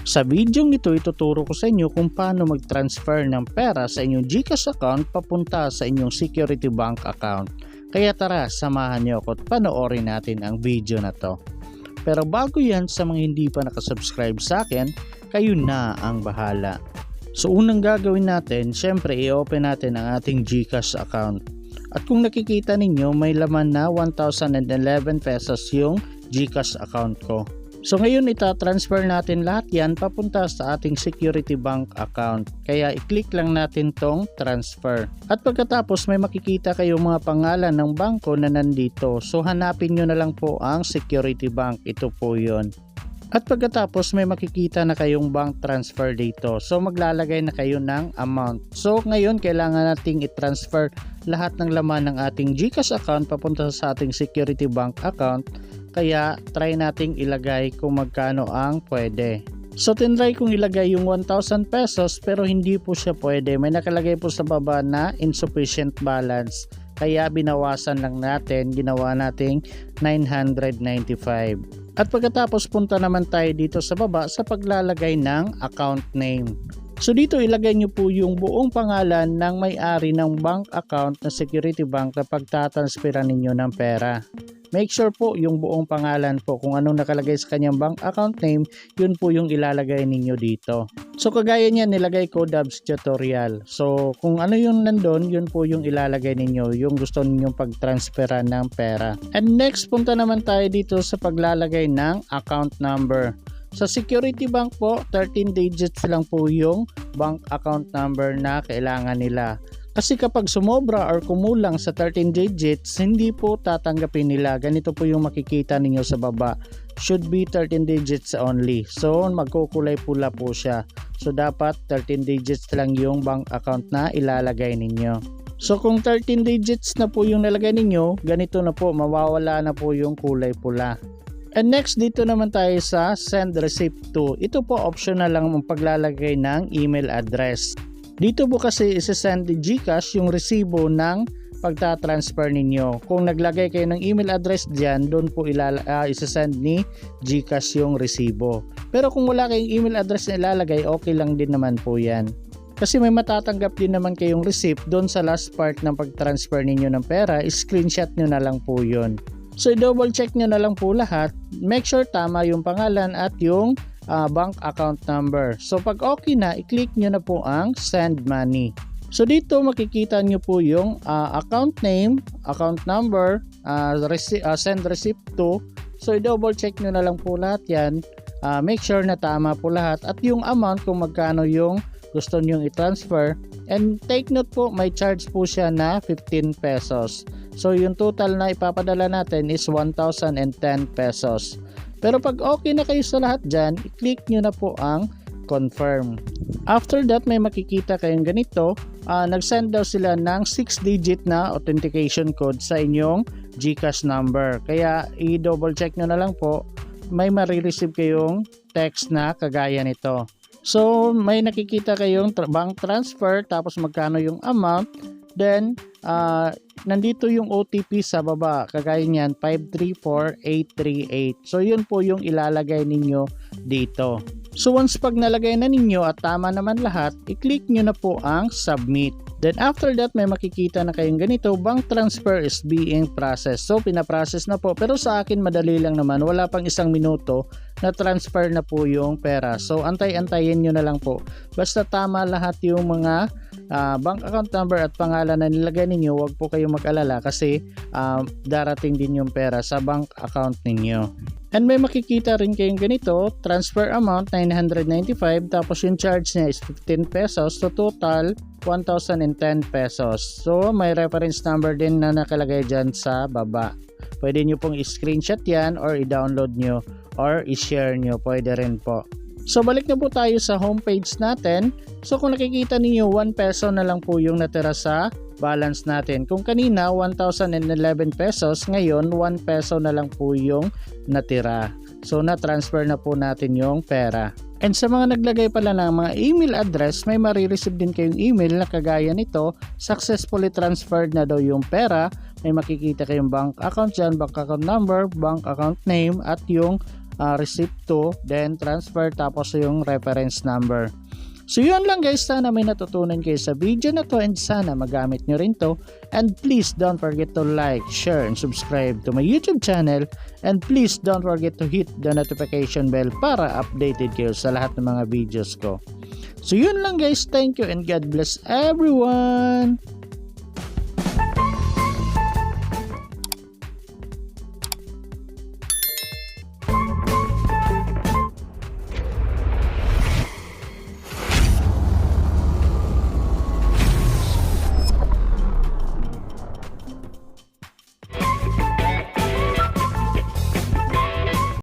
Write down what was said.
Sa video ito, ituturo ko sa inyo kung paano mag-transfer ng pera sa inyong GCash account papunta sa inyong Security Bank account. Kaya tara, samahan niyo ako at panoorin natin ang video na to. Pero bago yan, sa mga hindi pa nakasubscribe sa akin, kayo na ang bahala. So unang gagawin natin, syempre i-open natin ang ating GCash account. At kung nakikita ninyo, may laman na 1,011 pesos yung GCash account ko. So ngayon ita-transfer natin lahat yan papunta sa ating Security Bank account. Kaya i-click lang natin tong transfer. At pagkatapos may makikita kayong mga pangalan ng bangko na nandito. So hanapin nyo na lang po ang Security Bank. Ito po yun. At pagkatapos may makikita na kayong bank transfer dito. So maglalagay na kayo ng amount. So ngayon kailangan nating i-transfer lahat ng laman ng ating GCash account papunta sa ating Security Bank account. Kaya try nating ilagay kung magkano ang pwede. So tinry kong ilagay yung 1,000 pesos pero hindi po siya pwede. May nakalagay po sa baba na insufficient balance. Kaya binawasan lang natin, ginawa nating 995. At pagkatapos punta naman tayo dito sa baba sa paglalagay ng account name. So dito ilagay nyo po yung buong pangalan ng may-ari ng bank account na Security Bank na pagtatransferan ninyo ng pera. Make sure po yung buong pangalan po kung anong nakalagay sa kanyang bank account name, yun po yung ilalagay ninyo dito. So kagaya niyan nilagay ko Dubs Tutorial. So kung ano yung nandun, yun po yung ilalagay ninyo, yung gusto ninyong pag-transferan ng pera. And next punta naman tayo dito sa paglalagay ng account number. Sa Security Bank po, 13 digits lang po yung bank account number na kailangan nila. Kasi kapag sumobra or kumulang sa 13 digits, hindi po tatanggapin nila. Ganito po yung makikita ninyo sa baba. Should be 13 digits only. So magkukulay pula po siya. So dapat 13 digits lang yung bank account na ilalagay ninyo. So kung 13 digits na po yung nalagay ninyo, ganito na po, mawawala na po yung kulay pula. And next dito naman tayo sa send receipt to. Ito po optional lang ang paglalagay ng email address. Dito po kasi isasend ni GCash yung resibo ng pagtatransfer ninyo. Kung naglagay kayo ng email address dyan, doon po isasend ni GCash yung resibo. Pero kung wala kayong email address na ilalagay, okay lang din naman po yan. Kasi may matatanggap din naman kayong receipt doon sa last part ng pagtransfer ninyo ng pera, screenshot nyo na lang po yun. So double check nyo na lang po lahat. Make sure tama yung pangalan at yung bank account number. So pag okay na, i-click nyo na po ang send money. So dito makikita nyo po yung account name, account number, send receipt to. So i-double check nyo na lang po lahat yan. Make sure na tama po lahat at yung amount kung magkano yung gusto nyo i-transfer. And take note po, may charge po siya na 15 pesos. So yung total na ipapadala natin is 1,010 pesos. Pero pag okay na kayo sa lahat dyan, i-click nyo na po ang confirm. After that, may makikita kayong ganito. Nag-send daw sila ng 6-digit na authentication code sa inyong GCash number. Kaya i-double check nyo na lang po. May marireceive kayong text na kagaya nito. So may nakikita kayong bank transfer tapos magkano yung amount. Then nandito yung OTP sa baba, kagaya niyan 534838. So yun po yung ilalagay ninyo dito. So once pag nalagay na ninyo at tama naman lahat, i-click nyo na po ang submit. Then after that may makikita na kayong ganito, bank transfer is being processed. So pinaprocess na po, pero sa akin madali lang naman, wala pang 1 minuto na transfer na po yung pera. So antay-antayin nyo na lang po. Basta tama lahat yung mga bank account number at pangalan na nilagay ninyo, huwag po kayong mag-alala kasi darating din yung pera sa bank account ninyo. And may makikita rin kayong ganito, transfer amount 995 tapos yung charge niya is 15 pesos, so total 1,010 pesos. So may reference number din na nakalagay dyan sa baba. Pwede nyo pong i-screenshot yan or i-download nyo or i-share nyo, pwede rin po. So balik na po tayo sa homepage natin. So kung nakikita niyo 1 peso na lang po yung natira sa balance natin. Kung kanina 1,011 pesos, ngayon 1 peso na lang po yung natira. So na-transfer na po natin yung pera. And sa mga naglagay pala ng mga email address, may marireceive din kayong email na kagaya nito, successfully transferred na daw yung pera. May makikita kayong bank account dyan, bank account number, bank account name at yung receipt to, then transfer, tapos yung reference number. So yun lang guys, sana may natutunan kayo sa video na to and sana magamit nyo rin to. And please don't forget to like, share, and subscribe to my YouTube channel. And please don't forget to hit the notification bell para updated kayo sa lahat ng mga videos ko. So yun lang guys, thank you and God bless everyone!